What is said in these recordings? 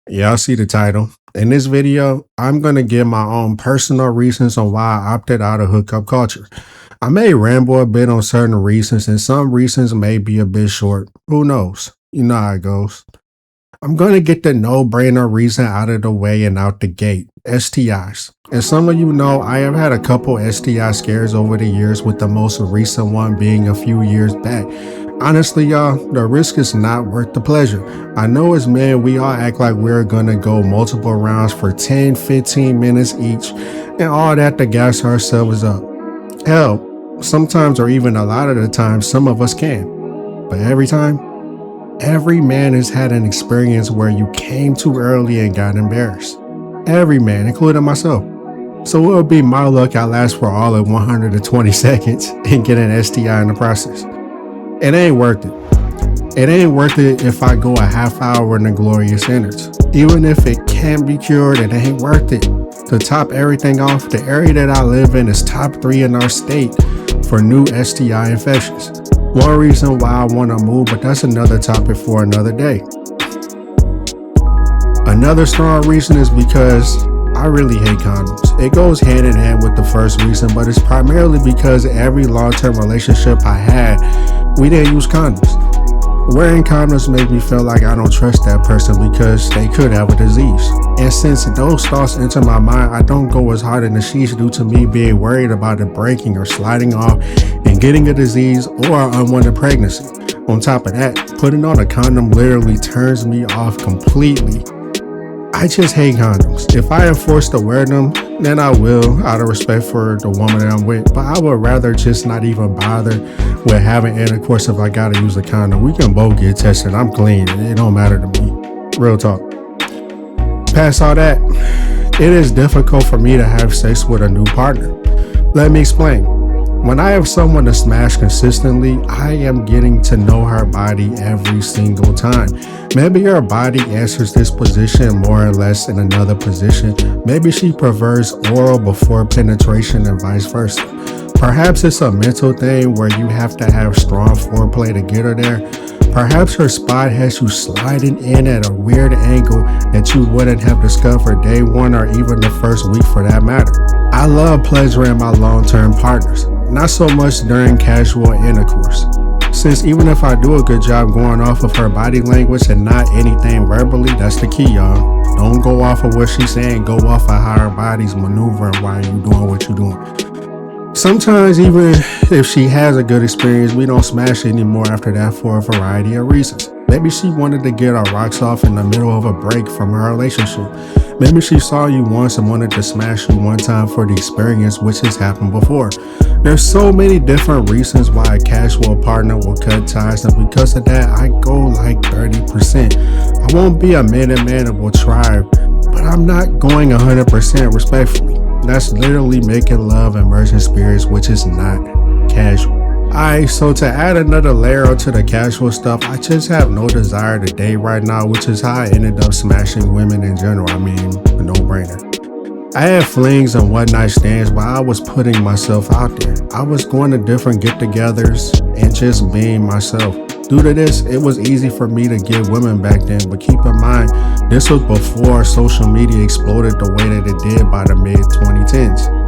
Y'all see the title. In this video, I'm going to give my own personal reasons on why I opted out of hookup culture. I may ramble a bit on certain reasons, and some reasons may be a bit short. Who knows? You know how it goes. I'm going to get the no brainer reason out of the way and out the gate: STIs. As some of you know, I have had a couple STI scares over the years, with the most recent one being a few years back. Honestly, y'all, the risk is not worth the pleasure. I know as men, we all act like we're gonna go multiple rounds for 10, 15 minutes each, and all that to gas ourselves up. Hell, sometimes or even a lot of the time, some of us can. But every time, every man has had an experience where you came too early and got embarrassed. Every man, including myself. So it would be my luck I last for all of 120 seconds and get an STI in the process. It ain't worth it. It ain't worth it if I go a half hour in the glorious innards. Even if it can be cured, it ain't worth it. To top everything off, the area that I live in is top 3 in our state for new STI infections. One reason why I want to move, but that's another topic for another day. Another strong reason is because I really hate condoms. It goes hand in hand with the first reason, but it's primarily because every long-term relationship I had, we didn't use condoms. Wearing condoms makes me feel like I don't trust that person because they could have a disease. And since those thoughts enter my mind, I don't go as hard in the sheets due to me being worried about it breaking or sliding off and getting a disease or an unwanted pregnancy. On top of that, putting on a condom literally turns me off completely. I just hate condoms. If I am forced to wear them, then I will, out of respect for the woman that I'm with. But I would rather just not even bother with having intercourse if I gotta use a condom. We can both get tested. I'm clean. It don't matter to me. Real talk. Past all that, it is difficult for me to have sex with a new partner. Let me explain. When I have someone to smash consistently, I am getting to know her body every single time. Maybe her body answers this position more or less in another position. Maybe she prefers oral before penetration and vice versa. Perhaps it's a mental thing where you have to have strong foreplay to get her there. Perhaps her spot has you sliding in at a weird angle that you wouldn't have discovered day one or even the first week for that matter. I love pleasuring my long-term partners, not so much during casual intercourse. Since even if I do a good job going off of her body language and not anything verbally, that's the key, y'all. Don't go off of what she's saying, go off of how her body's maneuvering while you're doing what you're doing. Sometimes even if she has a good experience, we don't smash anymore after that for a variety of reasons. Maybe she wanted to get her rocks off in the middle of a break from her relationship. Maybe she saw you once and wanted to smash you one time for the experience, which has happened before. There's so many different reasons why a casual partner will cut ties, and because of that, I go like 30%. I won't be a minute man that will try, but I'm not going 100% respectfully. That's literally making love and merging spirits, which is not casual. Alright, so to add another layer to the casual stuff, I just have no desire to date right now, which is how I ended up smashing women in general. I mean, a no-brainer. I had flings and one-night stands, but I was putting myself out there. I was going to different get-togethers and just being myself. Due to this, it was easy for me to get women back then, but keep in mind, this was before social media exploded the way that it did by the mid-2010s.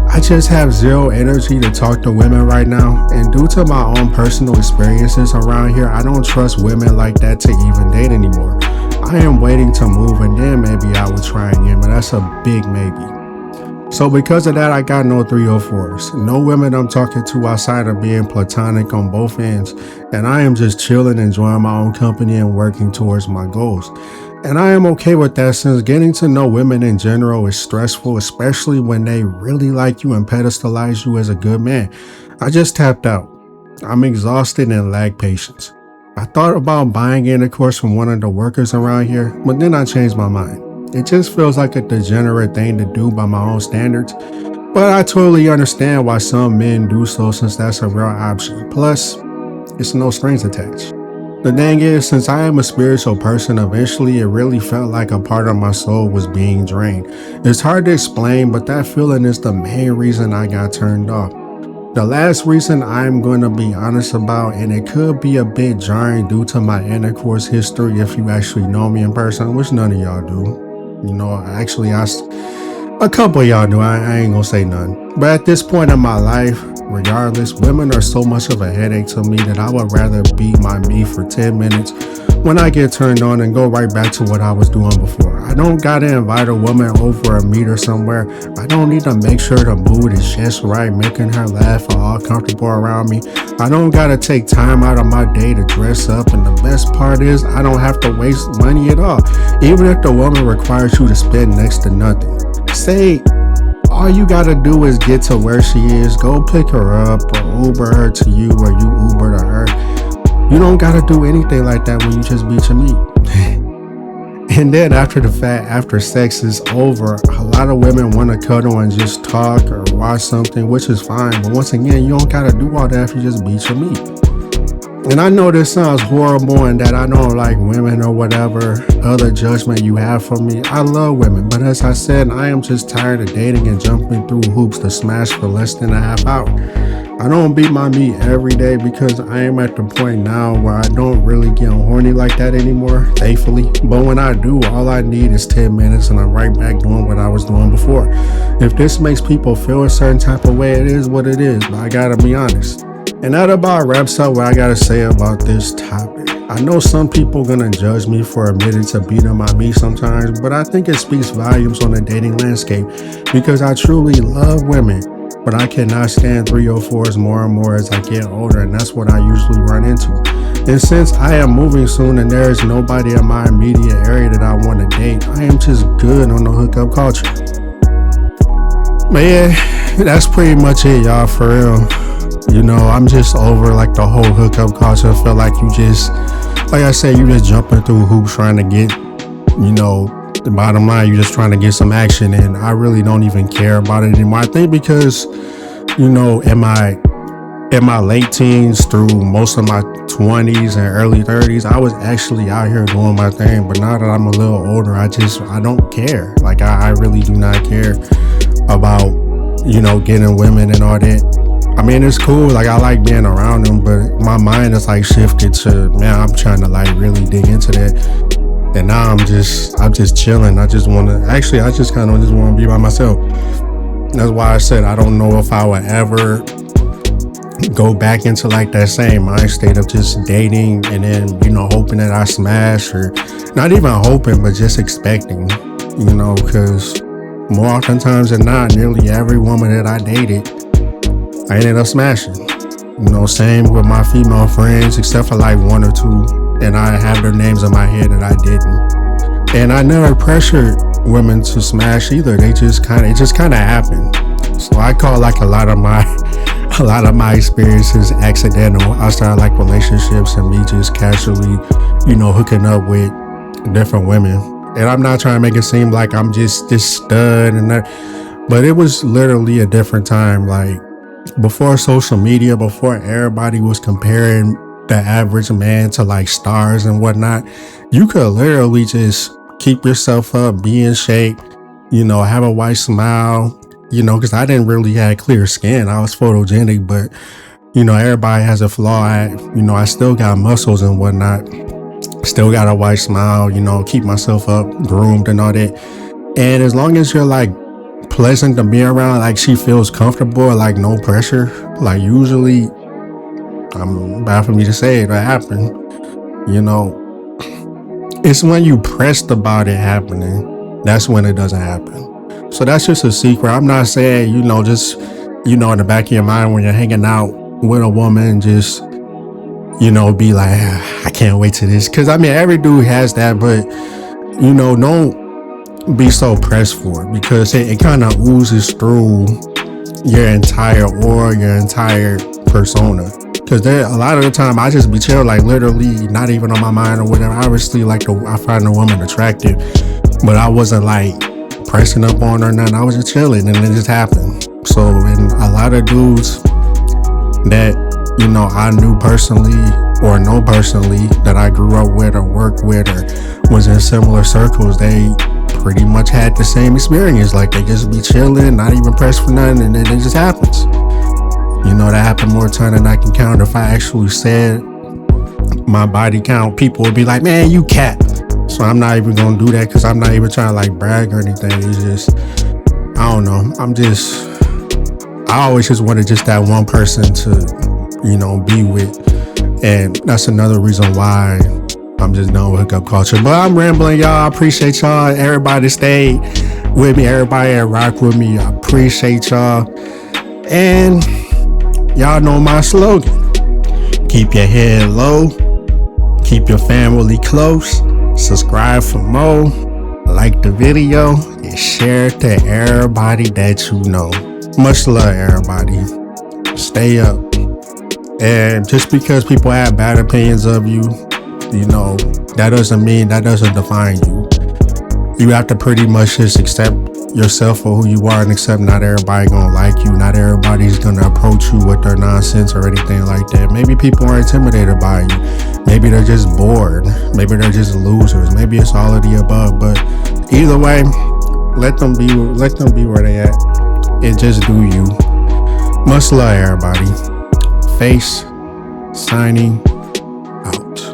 I just have zero energy to talk to women right now, and due to my own personal experiences around here, I don't trust women like that to even date anymore. I am waiting to move, and then maybe I would try again, but that's a big maybe. So because of that, I got no 304s. No women I'm talking to outside of being platonic on both ends, and I am just chilling, enjoying my own company, and working towards my goals. And I am okay with that, since getting to know women in general is stressful, especially when they really like you and pedestalize you as a good man. I just tapped out. I'm exhausted and lack patience. I thought about buying intercourse from one of the workers around here, but then I changed my mind. It just feels like a degenerate thing to do by my own standards, but I totally understand why some men do so, since that's a real option. Plus, it's no strings attached. The thing is, since I am a spiritual person, eventually it really felt like a part of my soul was being drained. It's hard to explain, but that feeling is the main reason I got turned off. The last reason I'm going to be honest about, and it could be a bit jarring due to my intercourse history if you actually know me in person, which none of y'all do. Actually, a couple of y'all do. I ain't gonna say none. But at this point in my life, regardless, women are so much of a headache to me that I would rather be my me for 10 minutes when I get turned on and go right back to what I was doing before. I don't gotta invite a woman over a meet or somewhere. I don't need to make sure the mood is just right, making her laugh or all comfortable around me. I don't gotta take time out of my day to dress up, and the best part is I don't have to waste money at all. Even if the woman requires you to spend next to nothing. Say all you gotta do is get to where she is, go pick her up or Uber her to you or you Uber to her. You don't gotta do anything like that when you just beat your meat. And then after sex is over, a lot of women want to cuddle and just talk or watch something, which is fine. But once again, you don't gotta do all that if you just beat your meat. And I know this sounds horrible and that I don't like women or whatever other judgment you have for me. I love women, but as I said, I am just tired of dating and jumping through hoops to smash for less than a half hour. I don't beat my meat every day because I am at the point now where I don't really get horny like that anymore, thankfully. But when I do, all I need is 10 minutes and I'm right back doing what I was doing before. If this makes people feel a certain type of way, it is what it is, but I gotta be honest. And that about wraps up what I gotta say about this topic. I know some people gonna judge me for admitting to beating my meat sometimes, but I think it speaks volumes on the dating landscape because I truly love women, but I cannot stand 304s more and more as I get older, and that's what I usually run into. And since I am moving soon and there is nobody in my immediate area that I want to date, I am just good on the hookup culture. But yeah, that's pretty much it, y'all, for real. I'm just over like the whole hookup culture. I feel like like I said, you just jumping through hoops trying to get, the bottom line, you're just trying to get some action, and I really don't even care about it anymore. I think because, in my late teens through most of my 20s and early 30s, I was actually out here doing my thing. But now that I'm a little older, I don't care. Like I really do not care about, getting women and all that. I mean, it's cool. Like I like being around them, but my mind is like shifted to, man, I'm trying to like really dig into that. And now I'm just chilling. I just kind of just want to be by myself. That's why I said I don't know if I would ever go back into like that same mind state of just dating and then, hoping that I smash, or not even hoping, but just expecting, because more oftentimes than not, nearly every woman that I dated, I ended up smashing. Same with my female friends, except for like one or two, and I have their names in my head that I didn't. And I never pressured women to smash either. It just kind of happened. So I call like a lot of my experiences accidental. I like relationships and me just casually, hooking up with different women. And I'm not trying to make it seem like I'm just this stud and that, but it was literally a different time. Like before social media, before everybody was comparing the average man to like stars and whatnot, you could literally just keep yourself up, be in shape, have a white smile, because I didn't really have clear skin. I was photogenic, but everybody has a flaw. I still got muscles and whatnot, still got a white smile, keep myself up, groomed and all that. And as long as you're like pleasant to be around, like she feels comfortable, like no pressure, like usually, bad for me to say it, that happened. It's when you pressed about it happening, that's when it doesn't happen. So that's just a secret. I'm not saying, just, in the back of your mind when you're hanging out with a woman, just, be like, I can't wait to this. Cause I mean, every dude has that, but, don't be so pressed for it, because it kind of oozes through your entire aura, your entire persona. Because a lot of the time I just be chill, like literally not even on my mind or whatever. Obviously, I find a woman attractive, but I wasn't like pressing up on her or nothing. I was just chilling and it just happened. So, and a lot of dudes that, I knew personally or know personally that I grew up with or worked with or was in similar circles, they pretty much had the same experience. Like they just be chilling, not even pressed for nothing, and then it just happens. You know, that happened more time than I can count. If I actually said my body count, people would be like, man, you cap. So I'm not even gonna do that because I'm not even trying to like brag or anything. It's just, I don't know. I always just wanted just that one person to, you know, be with. And that's another reason why I'm just done with hookup culture. But I'm rambling, y'all. I appreciate y'all. Everybody stayed with me. Everybody that rock with me. I appreciate y'all. And y'all know my slogan. Keep your head low. Keep your family close. Subscribe for more. Like the video. And share it to everybody that you know. Much love, everybody. Stay up. And just because people have bad opinions of you, you know, that doesn't define you. You have to pretty much just accept yourself for who you are and accept not everybody gonna like you. Not everybody's gonna approach you with their nonsense or anything like that. Maybe people are intimidated by you. Maybe they're just bored. Maybe they're just losers. Maybe it's all of the above. But either way, let them be where they at. And just do you. Much love, everybody. Face signing out.